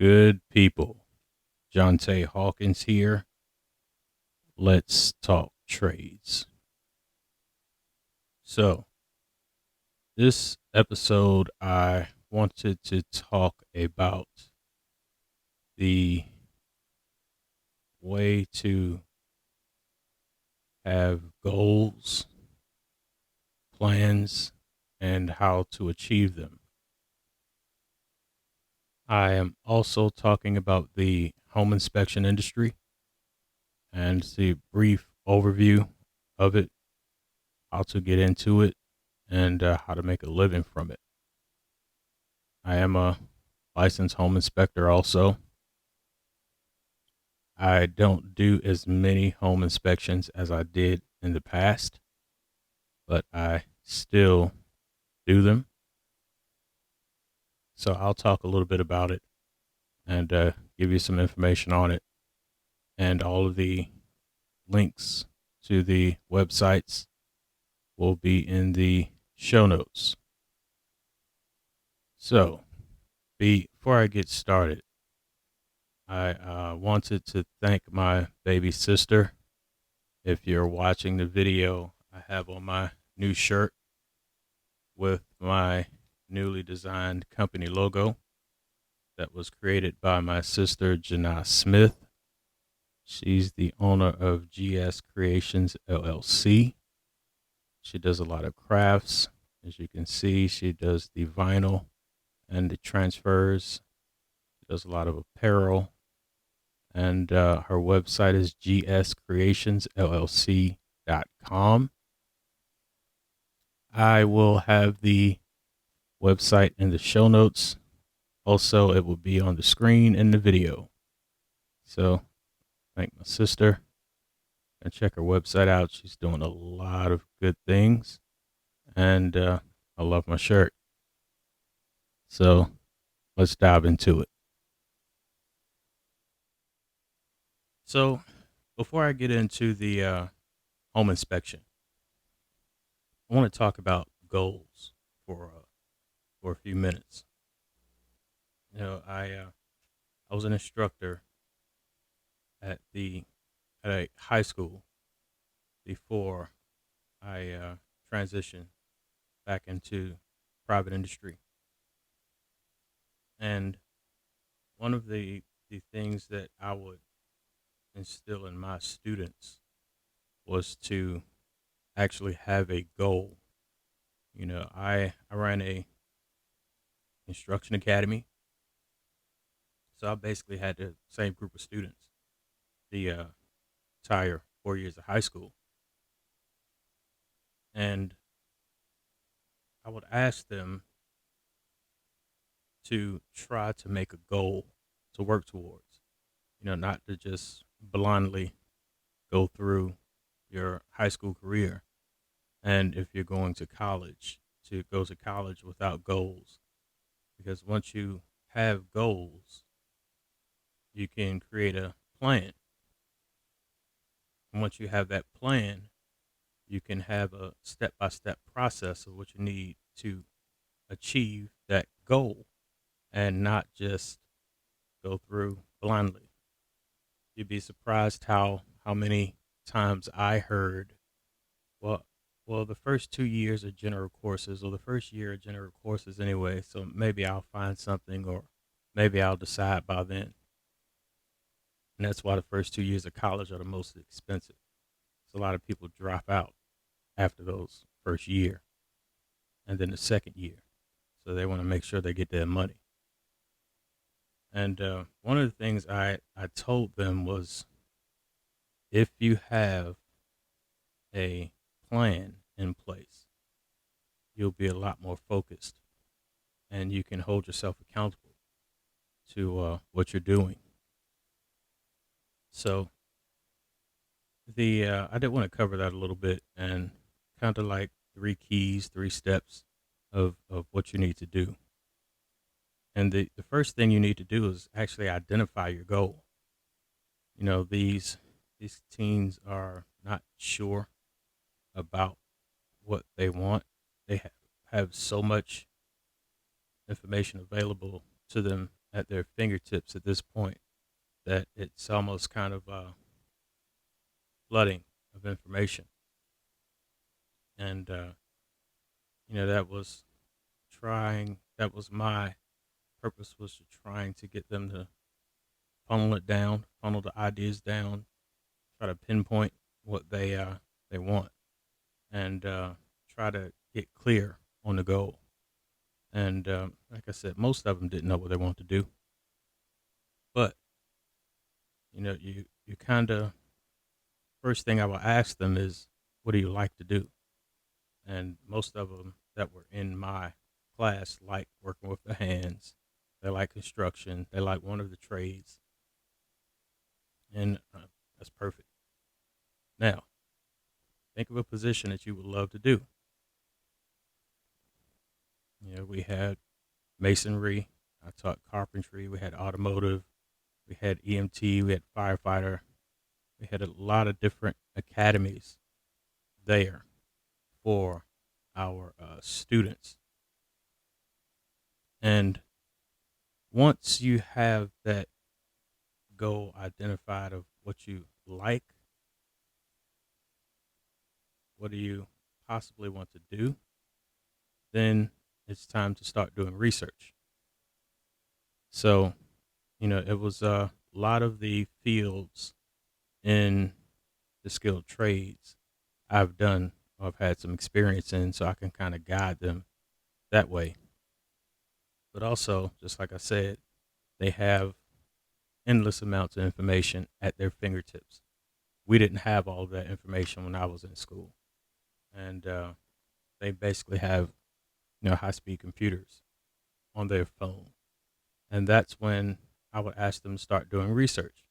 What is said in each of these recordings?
Good people. John Tay Hawkins here. Let's talk trades. So, this episode, I wanted to talk about the way to have goals, plans, and how to achieve them. I am also talking about the home inspection industry and the brief overview of it, how to get into it, and how to make a living from it. I am a licensed home inspector also. I don't do as many home inspections as I did in the past, but I still do them. So I'll talk a little bit about it and give you some information on it. And all of the links to the websites will be in the show notes. So before I get started, I wanted to thank my baby sister. If you're watching the video, I have on my new shirt with my newly designed company logo that was created by my sister, Janai Smith. She's the owner of GS Creations LLC. She does a lot of crafts. As you can see, she does the vinyl and the transfers. She does a lot of apparel. And her website is gscreationsllc.com. I will have the website in the show notes. Also, it will be on the screen in the video. So, thank my sister and check her website out. She's doing a lot of good things, and I love my shirt. So, let's dive into it. So, before I get into the home inspection, I want to talk about goals for a few minutes. I was an instructor at a high school before I transitioned back into private industry, and one of the things that I would instill in my students was to actually have a goal. I ran a instruction academy, so I basically had the same group of students the entire 4 years of high school, and I would ask them to try to make a goal to work towards. Not to just blindly go through your high school career, and if you're going to college, to go to college without goals. Because once you have goals, you can create a plan. And once you have that plan, you can have a step by step process of what you need to achieve that goal and not just go through blindly. You'd be surprised how many times I heard, well, the first 2 years are general courses, or the first year are general courses anyway, so maybe I'll find something, or maybe I'll decide by then. And that's why the first 2 years of college are the most expensive. So a lot of people drop out after those first year and then the second year. So they want to make sure they get their money. And one of the things I told them was, if you have a plan in place, you'll be a lot more focused and you can hold yourself accountable to what you're doing. So I did want to cover that a little bit, and kind of like three keys, three steps of what you need to do. And the first thing you need to do is actually identify your goal. These teens are not sure about what they want. They have so much information available to them at their fingertips at this point that it's almost kind of flooding of information. And, that was that was my purpose, was to trying to get them to funnel it down, funnel the ideas down, try to pinpoint what they want, and try to get clear on the goal. And like I said, most of them didn't know what they wanted to do, but you kind of, first thing I will ask them is, what do you like to do? And most of them that were in my class like working with the hands. They like construction. They like one of the trades, and that's perfect. Now, think of a position that you would love to do. We had masonry. I taught carpentry. We had automotive. We had EMT. We had firefighter. We had a lot of different academies there for our students. And once you have that goal identified of what you like, what do you possibly want to do, then it's time to start doing research. So, it was a lot of the fields in the skilled trades I've done, or I've had some experience in, so I can kind of guide them that way. But also, just like I said, they have endless amounts of information at their fingertips. We didn't have all of that information when I was in school. And they basically have, high speed computers on their phone. And that's when I would ask them to start doing research.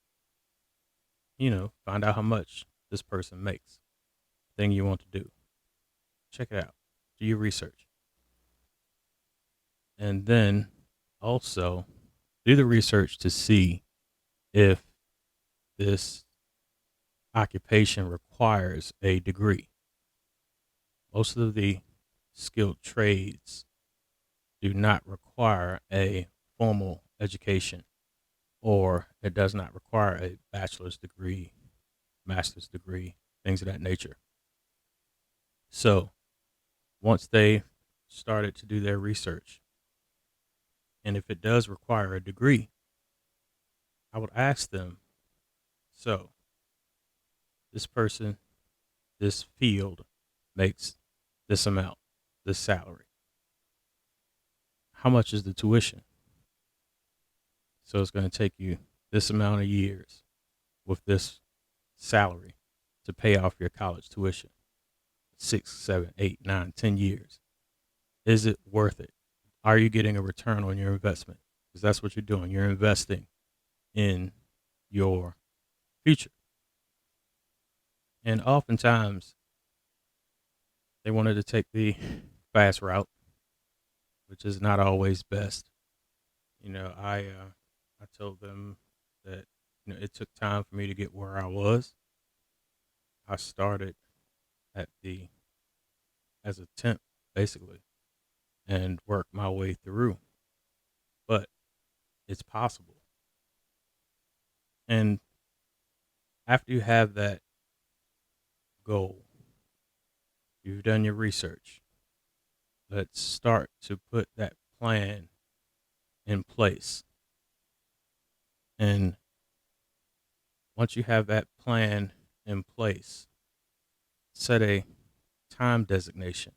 Find out how much this person makes. Thing you want to do. Check it out. Do your research. And then also do the research to see if this occupation requires a degree. Most of the skilled trades do not require a formal education, or it does not require a bachelor's degree, master's degree, things of that nature. So once they started to do their research, and if it does require a degree, I would ask them, so this person, this field makes this amount, this salary. How much is the tuition? So it's going to take you this amount of years with this salary to pay off your college tuition. 6, 7, 8, 9, 10 years. Is it worth it? Are you getting a return on your investment? Because that's what you're doing. You're investing in your future. And oftentimes they wanted to take the fast route, which is not always best. I told them that it took time for me to get where I was. I started at the as a temp basically and worked my way through, but it's possible. And after you have that goal, you've done your research. Let's start to put that plan in place. And once you have that plan in place, set a time designation.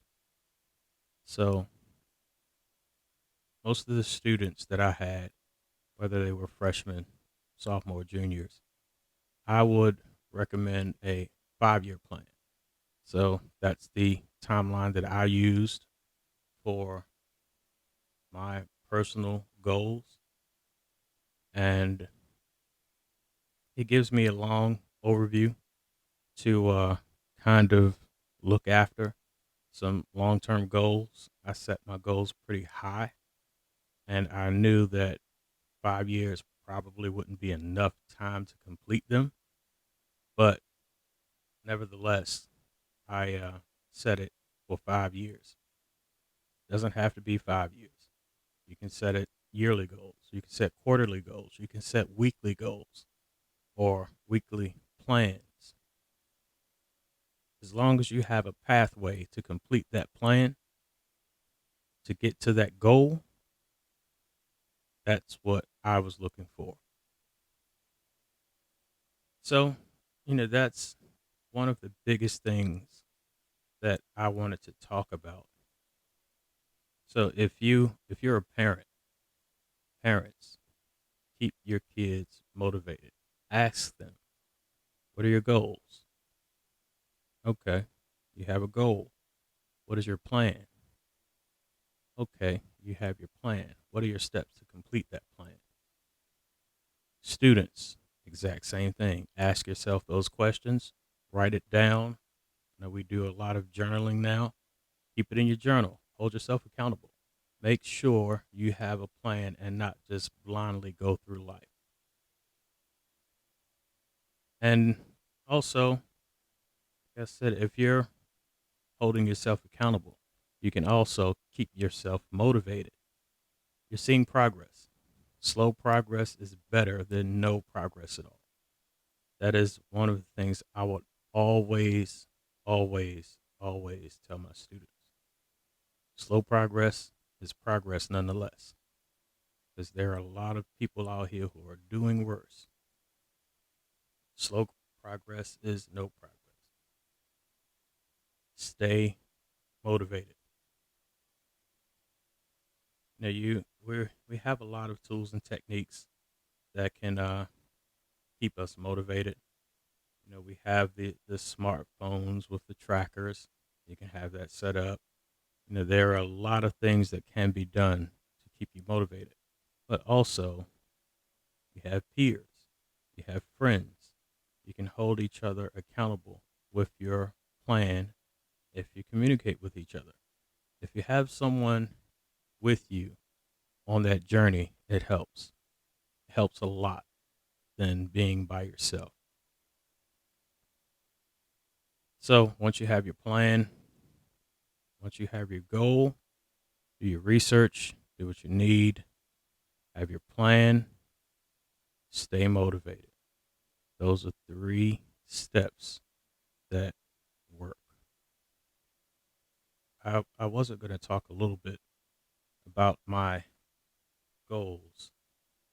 So most of the students that I had, whether they were freshmen, sophomore, juniors, I would recommend a 5-year plan. So that's the timeline that I used for my personal goals. And it gives me a long overview to kind of look after some long term goals. I set my goals pretty high, and I knew that 5 years probably wouldn't be enough time to complete them. But nevertheless, I set it for 5 years. It doesn't have to be 5 years. You can set it yearly goals. You can set quarterly goals. You can set weekly goals or weekly plans. As long as you have a pathway to complete that plan, to get to that goal, that's what I was looking for. So, that's one of the biggest things that I wanted to talk about. So if you're a parents, keep your kids motivated. Ask them, what are your goals? Okay, you have a goal. What is your plan? Okay, you have your plan. What are your steps to complete that plan? Students, exact same thing. Ask yourself those questions, write it down. Now we do a lot of journaling now. Keep it in your journal. Hold yourself accountable. Make sure you have a plan and not just blindly go through life. And also, like I said, if you're holding yourself accountable, you can also keep yourself motivated. You're seeing progress. Slow progress is better than no progress at all. That is one of the things I would always, always, always tell my students. Slow progress is progress nonetheless, because there are a lot of people out here who are doing worse. Slow progress is no progress. Stay motivated. We have a lot of tools and techniques that can keep us motivated. We have the smartphones with the trackers. You can have that set up. There are a lot of things that can be done to keep you motivated. But also, you have peers, you have friends. You can hold each other accountable with your plan if you communicate with each other. If you have someone with you on that journey, it helps. It helps a lot than being by yourself. So once you have your plan, once you have your goal, do your research, do what you need, have your plan, stay motivated. Those are 3 steps that work. I wasn't going to talk a little bit about my goals,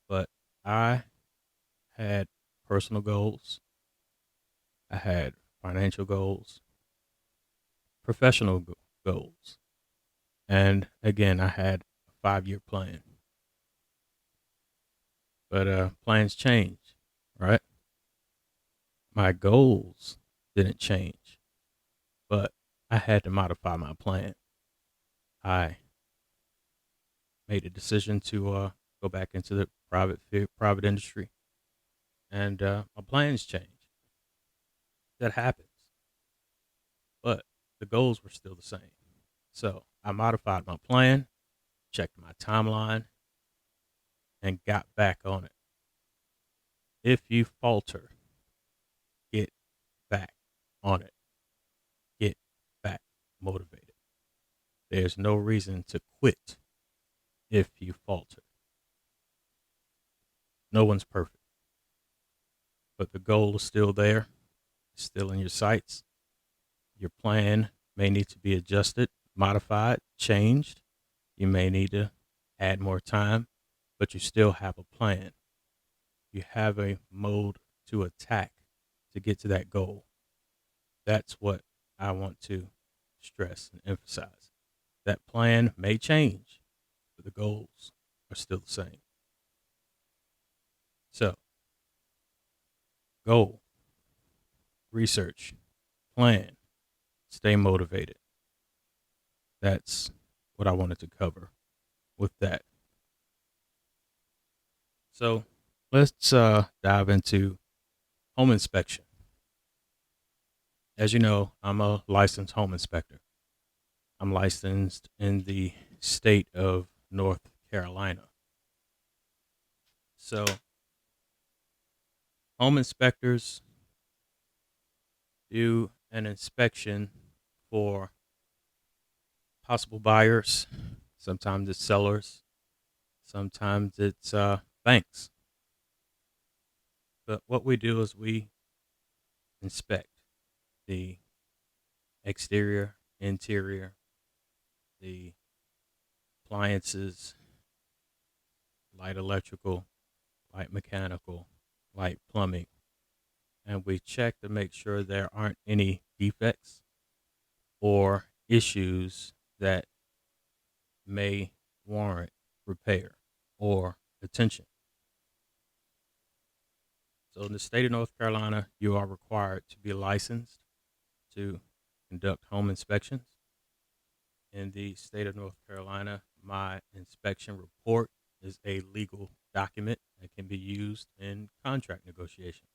but I had personal goals, I had financial goals, professional goals, and again, I had a 5-year plan. But plans change, right? My goals didn't change, but I had to modify my plan. I made a decision to go back into the private industry, and my plans changed. That happens, but the goals were still the same. So I modified my plan, checked my timeline, and got back on it. If you falter, get back on it. Get back motivated. There's no reason to quit if you falter. No one's perfect, but the goal is still there, it's still in your sights. Your plan may need to be adjusted, modified, changed. You may need to add more time, but you still have a plan. You have a mode to attack to get to that goal. That's what I want to stress and emphasize. That plan may change, but the goals are still the same. So, goal, research, plan, stay motivated. That's what I wanted to cover with that. So, let's dive into home inspection. As you know, I'm a licensed home inspector. I'm licensed in the state of North Carolina. So, home inspectors do an inspection for possible buyers, sometimes it's sellers, Sometimes it's banks. But what we do is we inspect the exterior, interior, the appliances, light electrical, light mechanical, light plumbing, and we check to make sure there aren't any defects or issues that may warrant repair or attention. So, in the state of North Carolina, you are required to be licensed to conduct home inspections. In the state of North Carolina, my inspection report is a legal document that can be used in contract negotiations.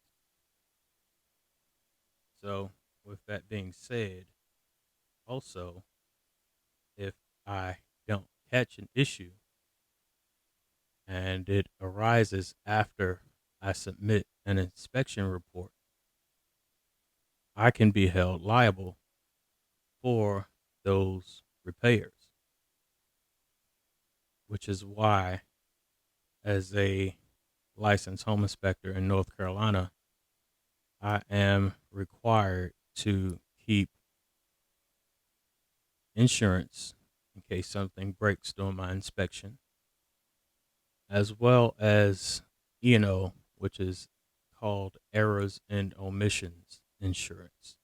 So, with that being said, also, if I don't catch an issue and it arises after I submit an inspection report, I can be held liable for those repairs, which is why, as a licensed home inspector in North Carolina, I am required to keep insurance in case something breaks during my inspection, as well as E&O, which is called errors and omissions insurance.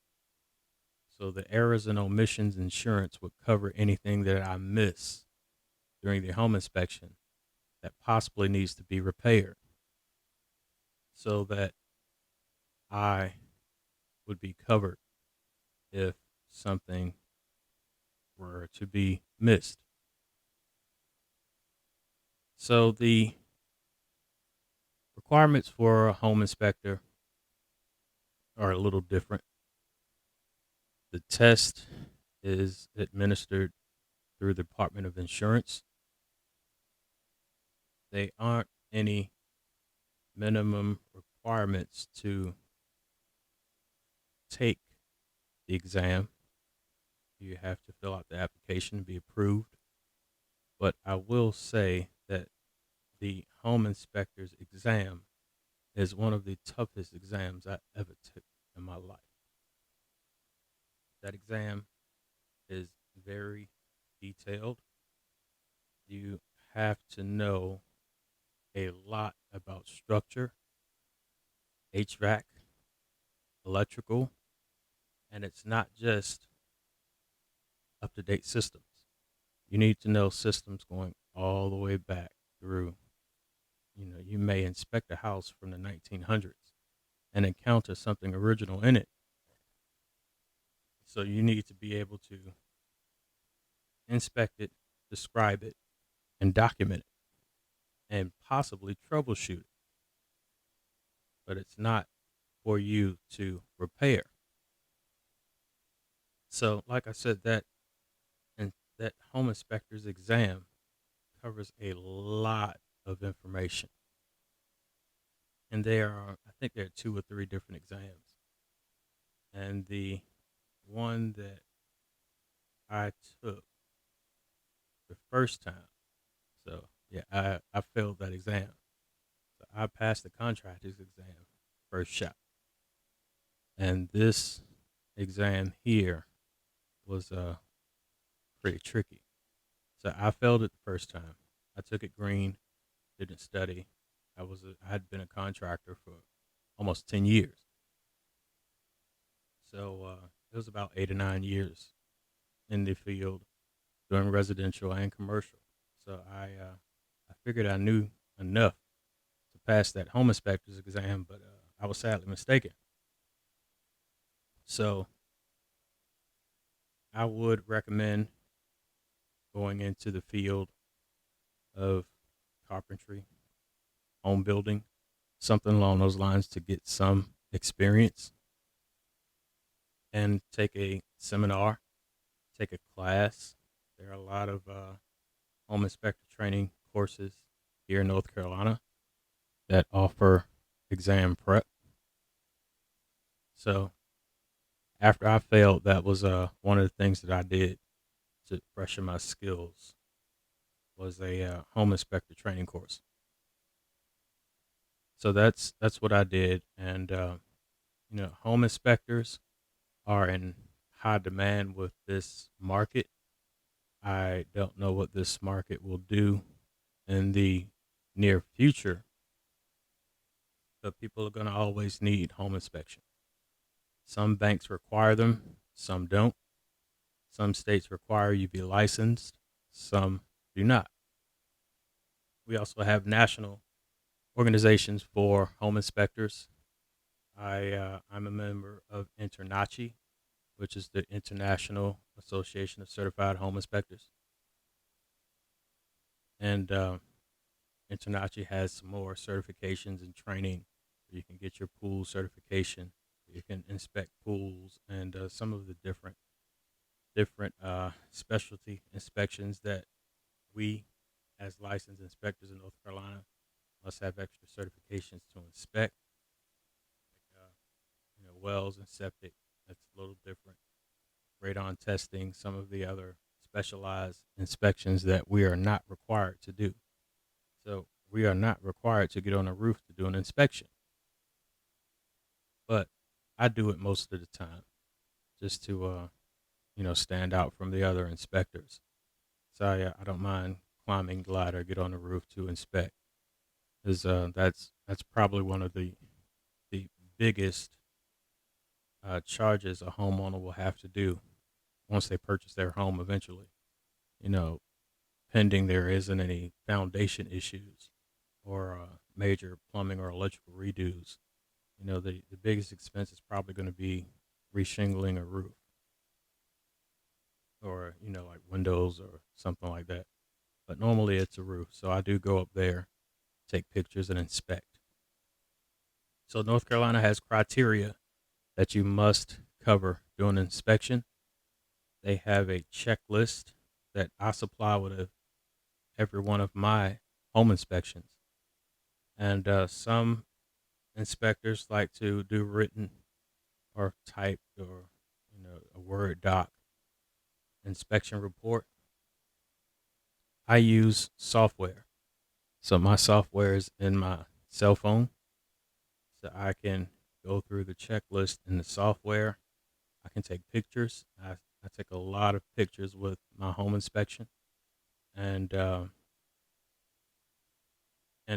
So the errors and omissions insurance would cover anything that I miss during the home inspection that possibly needs to be repaired, so that I would be covered if something were to be missed. So the requirements for a home inspector are a little different. The test is administered through the Department of Insurance. They aren't any minimum requirements to take the exam. You have to fill out the application to be approved. But I will say that the home inspector's exam is one of the toughest exams I ever took in my life. That exam is very detailed. You have to know a lot about structure, HVAC, electrical, and it's not just up to date systems. You need to know systems going all the way back through. You may inspect a house from the 1900s and encounter something original in it. So you need to be able to inspect it, describe it, and document it, and possibly troubleshoot it. But it's not for you to repair. So, like I said, that home inspector's exam covers a lot of information, and I think there are two or three different exams, and the one that I took the first time, so yeah, I failed that exam. So I passed the contractor's exam first shot, and this exam here was pretty tricky. So I failed it the first time. I took it green, didn't study. I had been a contractor for almost 10 years, so it was about 8 or 9 years in the field doing residential and commercial. So I figured I knew enough to pass that home inspector's exam, but I was sadly mistaken. So I would recommend going into the field of carpentry, home building, something along those lines to get some experience and take a seminar, take a class. There are a lot of home inspector training courses here in North Carolina that offer exam prep. So after I failed, that was one of the things that I did to freshen my skills was a home inspector training course. So that's what I did, and home inspectors are in high demand with this market. I don't know what this market will do in the near future, but people are going to always need home inspection. Some banks require them, some don't. Some states require you be licensed, some do not. We also have national organizations for home inspectors. I'm a member of InterNACHI, which is the International Association of Certified Home Inspectors, and InterNACHI has some more certifications and training. You can get your pool certification. You can inspect pools and some of the different specialty inspections that we, as licensed inspectors in North Carolina, must have extra certifications to inspect. Like, wells and septic. That's a little different. Radon testing. Some of the other specialized inspections that we are not required to do. So we are not required to get on a roof to do an inspection, but I do it most of the time just to stand out from the other inspectors. So I don't mind climbing ladder, get on the roof to inspect. Is that's probably one of the biggest charges a homeowner will have to do once they purchase their home eventually. You know, pending there isn't any foundation issues or major plumbing or electrical redos. The biggest expense is probably going to be reshingling a roof or, like windows or something like that. But normally it's a roof. So I do go up there, take pictures, and inspect. So North Carolina has criteria that you must cover during inspection. They have a checklist that I supply with every one of my home inspections. And some inspectors like to do written or typed or a Word doc inspection report. I use software. So my software is in my cell phone. So I can go through the checklist in the software. I can take pictures. I take a lot of pictures with my home inspection, and and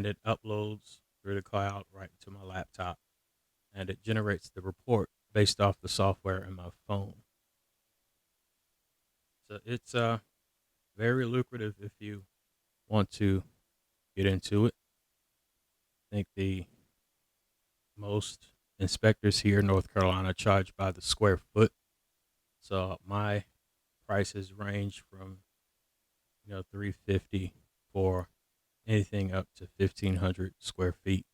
it uploads through the cloud right to my laptop, and it generates the report based off the software in my phone. So it's very lucrative if you want to get into it. I think the most inspectors here in North Carolina charge by the square foot. So my prices range from 350 for anything up to 1,500 square feet,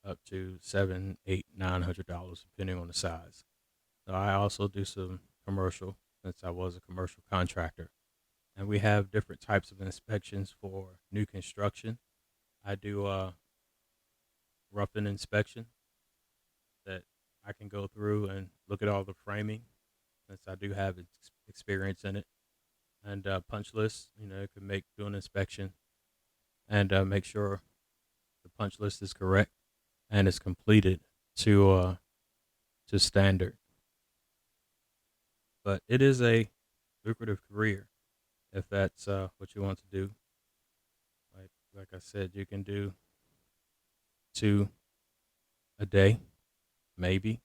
up to seven, eight, $900 depending on the size. So I also do some commercial since I was a commercial contractor, and we have different types of inspections for new construction. I do roughing inspection that I can go through and look at all the framing since I do have experience in it, and punch lists. It can make do an inspection and make sure the punch list is correct and is completed to standard. But it is a lucrative career if that's what you want to do. Like I said, you can do two a day, maybe.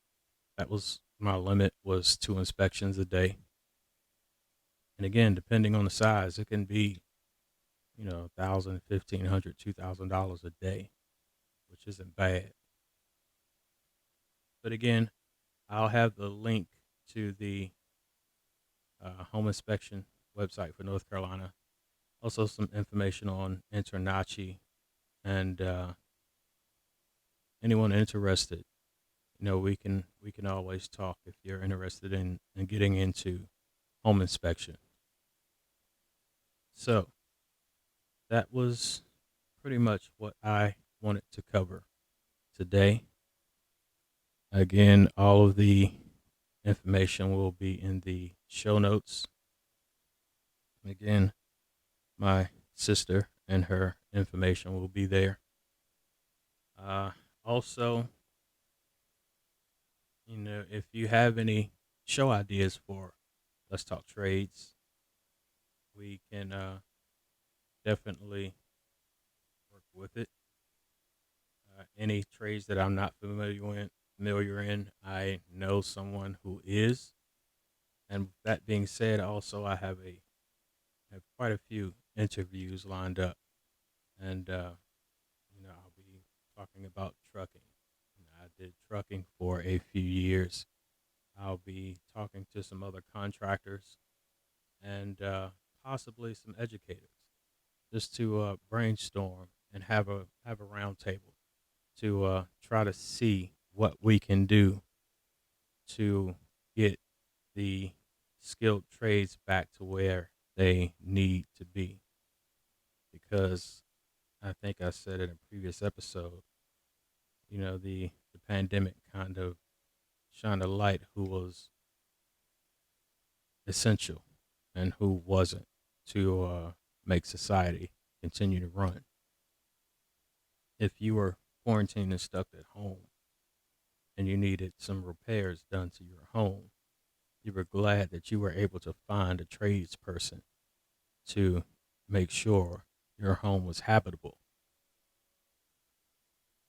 That was my limit, was two inspections a day. And again, depending on the size, it can be, $1,000, $1,500, $2,000 a day, which isn't bad. But again, I'll have the link to the home inspection website for North Carolina. Also, some information on InterNACHI, and anyone interested. We can always talk if you're interested in getting into home inspection. So that was pretty much what I wanted to cover today. Again, all of the information will be in the show notes. Again, my sister, and her information will be there. Uh, Also, if you have any show ideas for Let's Talk Trades, we can definitely work with it. Any trades that I'm not familiar in, I know someone who is. And with that being said, also I have quite a few interviews lined up, and I'll be talking about trucking. I did trucking for a few years. I'll be talking to some other contractors and possibly some educators, just to brainstorm and have a round table to try to see what we can do to get the skilled trades back to where they need to be. Because I think I said in a previous episode, the pandemic kind of shined a light who was essential and who wasn't to make society continue to run. If you were quarantined and stuck at home and you needed some repairs done to your home, you were glad that you were able to find a tradesperson to make sure your home was habitable,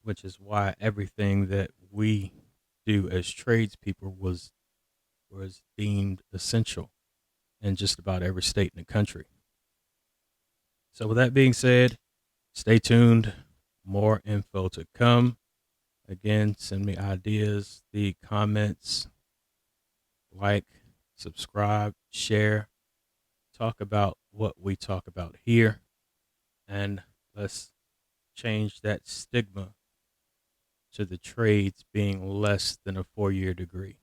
which is why everything that we do as tradespeople was deemed essential in just about every state in the country. So with that being said, stay tuned. More info to come. Again, send me ideas, the comments, like, subscribe, share, talk about what we talk about here, and let's change that stigma to the trades being less than a 4-year degree.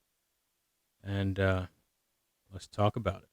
And let's talk about it.